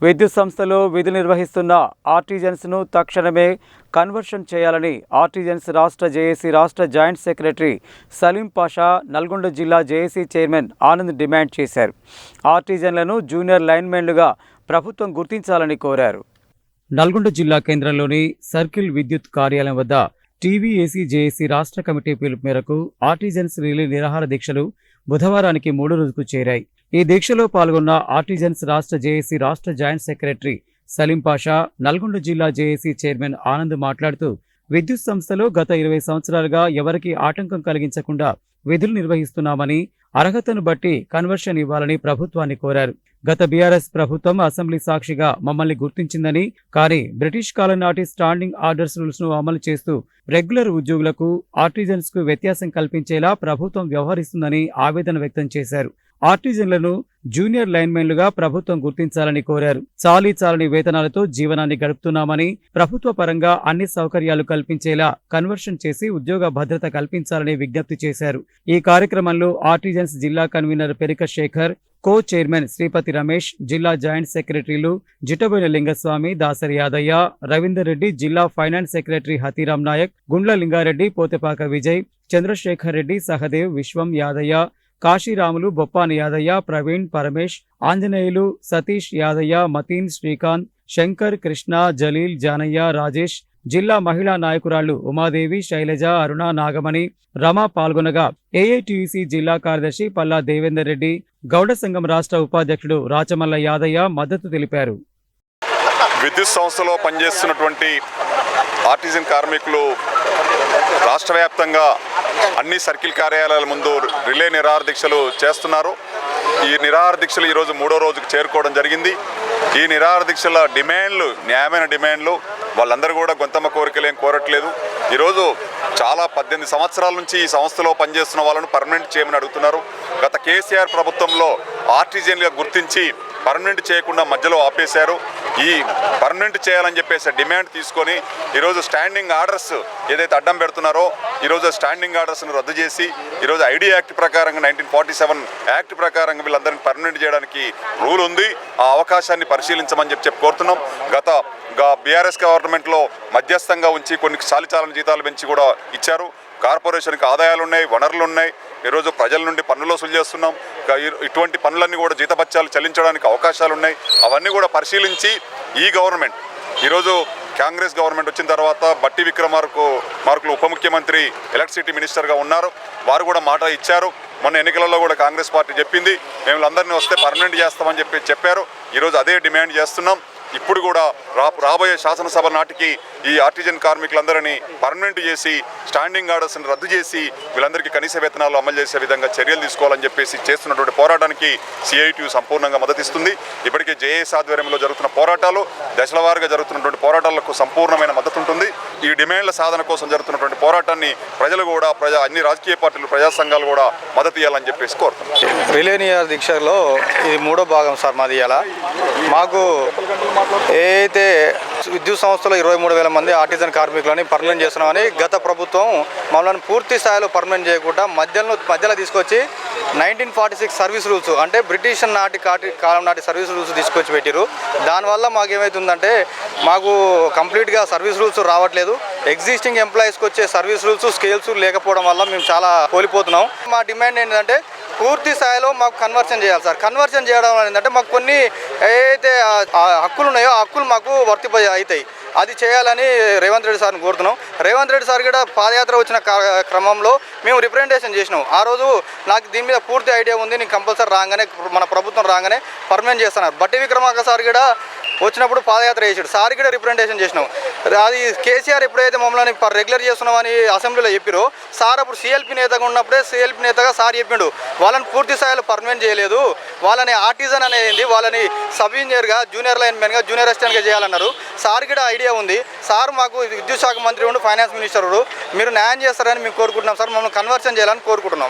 విద్యుత్ సంస్థలో విధులు నిర్వహిస్తున్న ఆర్టిజన్స్ను తక్షణమే కన్వర్షన్ చేయాలని ఆర్టిజన్స్ రాష్ట్ర జేఏసీ రాష్ట్ర జాయింట్ సెక్రటరీ సలీం పాషా నల్గొండ జిల్లా జేఏసీ చైర్మన్ ఆనంద్ డిమాండ్ చేశారు. ఆర్టిజన్లను జూనియర్ లైన్మెన్లుగా ప్రభుత్వం గుర్తించాలని కోరారు. నల్గొండ జిల్లా కేంద్రంలోని సర్కిల్ విద్యుత్ కార్యాలయం వద్ద టీవీఏసీ జేఏసీ రాష్ట్ర కమిటీ పిలుపు మేరకు ఆర్టిజన్స్ రిలే నిరాహార దీక్షలు బుధవారానికి 3వ రోజుకు చేరాయి. ఈ దీక్షలో పాల్గొన్న ఆర్టిజన్స్ రాష్ట్ర జేఏసీ రాష్ట్ర జాయింట్ సెక్రటరీ సలీం పాషా, నల్గొండ జిల్లా జేఏసీ చైర్మన్ ఆనంద్ మాట్లాడుతూ విద్యుత్ సంస్థలో గత 20 సంవత్సరాలుగా ఎవరికీ ఆటంకం కలిగించకుండా విధులు నిర్వహిస్తున్నామని, అర్హతను బట్టి కన్వర్షన్ ఇవ్వాలని ప్రభుత్వాన్ని కోరారు. గత బీఆర్ఎస్ ప్రభుత్వం అసెంబ్లీ సాక్షిగా మమ్మల్ని గుర్తించిందని, కానీ బ్రిటిష్ కాలం నాటి స్టాండింగ్ ఆర్డర్స్ రూల్స్ ను అమలు చేస్తూ రెగ్యులర్ ఉద్యోగులకు, ఆర్టిజన్స్ కు వ్యత్యాసం కల్పించేలా ప్రభుత్వం వ్యవహరిస్తుందని ఆవేదన వ్యక్తం చేశారు. ఆర్టిజన్లను జూనియర్ లైన్మెన్లుగా ప్రభుత్వం గుర్తించాలని కోరారు. చాలీ వేతనాలతో జీవనాన్ని గడుపుతున్నామని, ప్రభుత్వ పరంగా అన్ని సౌకర్యాలు కల్పించేలా కన్వర్షన్ చేసి ఉద్యోగ భద్రత కల్పించాలని విజ్ఞప్తి చేశారు. ఈ కార్యక్రమంలో ఆర్టిజన్స్ జిల్లా convener Perika Shekhar, co chairman Sripathi Ramesh, జిల్లా జాయింట్ సెక్రటరీలు జిటబోయిన లింగస్వామి, దాసరి యాదయ్య, రవీందర్ రెడ్డి, జిల్లా ఫైనాన్స్ సెక్రటరీ హతీరాం నాయక్, గుండ్ల లింగారెడ్డి, పోతెపాక విజయ్, చంద్రశేఖర్ రెడ్డి, సహదేవ్, విశ్వం యాదయ్య, కాశీరాములు, బొప్పాని యాదయ్య, ప్రవీణ్, పరమేష్, ఆంజనేయులు, సతీష్ యాదయ్య, మతీన్, శ్రీకాంత్, శంకర్, కృష్ణ, జలీల్, జానయ్య, రాజేష్, జిల్లా మహిళా నాయకురాళ్లు ఉమాదేవి, శైలజ, అరుణ, నాగమణి, రమ పాల్గొనగా ఏఐటీయూసీ జిల్లా కార్యదర్శి పల్లా దేవేందర్ రెడ్డి, గౌడ సంఘం రాష్ట్ర ఉపాధ్యక్షుడు రాచమల్ల యాదయ్య మద్దతు తెలిపారు. విద్యుత్ సంస్థలో పనిచేస్తున్నటువంటి ఆర్టిజన్ కార్మికులు రాష్ట్ర వ్యాప్తంగా అన్ని సర్కిల్ కార్యాలయాల ముందు రిలే నిరాహార దీక్షలు చేస్తున్నారు. ఈ నిరాహార దీక్షలు ఈరోజు 3వ రోజుకు చేరుకోవడం జరిగింది. ఈ నిరాహార దీక్షల డిమాండ్లు న్యాయమైన డిమాండ్లు. వాళ్ళందరూ కూడా గొంతమ్మ కోరికలు ఏం కోరట్లేదు. ఈరోజు చాలా 18 సంవత్సరాల నుంచి ఈ సంస్థలో పనిచేస్తున్న వాళ్ళను పర్మనెంట్ చేయమని అడుగుతున్నారు. గత కేసీఆర్ ప్రభుత్వంలో ఆర్టిజన్గా గుర్తించి పర్మనెంట్ చేయకుండా మధ్యలో ఆపేశారు. ఈ పర్మనెంట్ చేయాలని చెప్పేసి డిమాండ్ తీసుకొని ఈరోజు స్టాండింగ్ ఆర్డర్స్ ఏదైతే అడ్డం పెడుతున్నారో ఈరోజు స్టాండింగ్ ఆర్డర్స్ను రద్దు చేసి ఈరోజు ఐడి యాక్ట్ ప్రకారంగా 1947 యాక్ట్ ప్రకారంగా వీళ్ళందరినీ పర్మనెంట్ చేయడానికి రూల్ ఉంది. ఆ అవకాశాన్ని పరిశీలించమని చెప్పి కోరుతున్నాం. గత బీఆర్ఎస్ గవర్నమెంట్లో మధ్యస్థంగా ఉంచి కొన్ని చాలీచాలని జీతాలు పెంచి కూడా ఇచ్చారు. కార్పొరేషన్కి ఆదాయాలు ఉన్నాయి, వనరులు ఉన్నాయి. ఈరోజు ప్రజల నుండి పన్నులు వసూలు చేస్తున్నాం. ఇటువంటి పనులన్నీ కూడా జీతభత్యాలు చెల్లించడానికి అవకాశాలు ఉన్నాయి. అవన్నీ కూడా పరిశీలించి ఈ గవర్నమెంట్ ఈరోజు కాంగ్రెస్ గవర్నమెంట్ వచ్చిన తర్వాత బట్టి విక్రమార్కులు ఉప ముఖ్యమంత్రి, ఎలక్ట్రిసిటీ మినిస్టర్గా ఉన్నారు. వారు కూడా మాట ఇచ్చారు. మొన్న ఎన్నికలలో కూడా కాంగ్రెస్ పార్టీ చెప్పింది మేము అందరినీ వస్తే పర్మనెంట్ చేస్తామని చెప్పారు. ఈరోజు అదే డిమాండ్ చేస్తున్నాం. ఇప్పుడు కూడా రాబోయే శాసనసభ నాటికి ఈ ఆర్టిజన్ కార్మికులందరినీ పర్మనెంట్ చేసి స్టాండింగ్ ఆర్డర్స్ని రద్దు చేసి వీళ్ళందరికీ కనీస వేతనాలు అమలు చేసే విధంగా చర్యలు తీసుకోవాలని చెప్పేసి చేస్తున్నటువంటి పోరాటానికి సిఐటియు సంపూర్ణంగా మద్దతిస్తుంది. ఇప్పటికే జేఏసీ ఆధ్వర్యంలో జరుగుతున్న పోరాటాలు, దశల వారీగా జరుగుతున్నటువంటి పోరాటాలకు సంపూర్ణమైన మద్దతు ఉంటుంది. ఈ డిమాండ్ల సాధన కోసం జరుగుతున్నటువంటి పోరాటాన్ని ప్రజలు కూడా అన్ని రాజకీయ పార్టీలు, ప్రజా సంఘాలు కూడా మద్దతు ఇవ్వాలని చెప్పేసి కోరుతున్నాం. రిలే నిరాహార దీక్షలో ఇది 3వ భాగం సార్ మాది. ఇలా మాకు ఏదైతే విద్యుత్ సంస్థలో 23,000 మంది ఆర్టిజన్ కార్మికులని పర్మనెంట్ చేస్తున్నామని గత ప్రభుత్వం మమ్మల్ని పూర్తి స్థాయిలో పర్మనెంట్ చేయకుండా మధ్యలో తీసుకొచ్చి 1946 సర్వీస్ రూల్స్ అంటే బ్రిటిష్ కాలం నాటి సర్వీస్ రూల్స్ తీసుకొచ్చి పెట్టారు. దానివల్ల మాకు ఏమవుతుందంటే మాకు కంప్లీట్గా సర్వీస్ రూల్స్ రావట్లేదు. ఎగ్జిస్టింగ్ ఎంప్లాయీస్కి వచ్చే సర్వీస్ రూల్స్, స్కేల్స్ లేకపోవడం వల్ల మేము చాలా కోల్పోతున్నాం. మా డిమాండ్ ఏంటంటే పూర్తి స్థాయిలో మాకు కన్వర్షన్ చేయాలి సార్. కన్వర్షన్ చేయడం ఏంటంటే మాకు కొన్ని ఏదైతే హక్కులు ఉన్నాయో ఆ హక్కులు మాకు అవుతాయి. అది చేయాలని రేవంత్ రెడ్డి సార్ని కోరుతున్నాం. రేవంత్ రెడ్డి సార్ కూడా పాదయాత్ర వచ్చిన క్రమంలో మేము రిప్రజెంటేషన్ చేసినాం. ఆ రోజు నాకు దీని మీద పూర్తి ఐడియా ఉంది, నేను కంపల్సరీ రాగానే మన ప్రభుత్వం రాగానే పర్మనెంట్ చేస్తున్నారు. బట్టి విక్రమార్క సార్ కూడా వచ్చినప్పుడు పాదయాత్ర చేసాడు. సార్ కూడా రిప్రజెంటేషన్ చేసినాం. అది కేసీఆర్ ఎప్పుడైతే మమ్మల్ని రెగ్యులర్ చేస్తున్నామని అసెంబ్లీలో చెప్పారో సార్ అప్పుడు సిఎల్పి నేతగా ఉన్నప్పుడే సిఎల్పి నేతగా సార్ చెప్పిండు వాళ్ళని పూర్తి స్థాయిలో పర్మనెంట్ చేయలేదు, వాళ్ళని ఆర్టిజన్ అనేది వాళ్ళని సబ్ ఇంజనీర్గా, జూనియర్ లైన్మెన్గా, జూనియర్ అసిస్టెంట్గా చేయాలన్నారు. సార్ కూడా ఐడియా ఉంది. సార్ మాకు విద్యుత్ శాఖ మంత్రి ఉండు, ఫైనాన్స్ మినిస్టర్, మీరు న్యాయం చేస్తారని మేము కోరుకుంటున్నాం సార్. మమ్మల్ని కన్వర్షన్ చేయాలని కోరుకుంటున్నాం.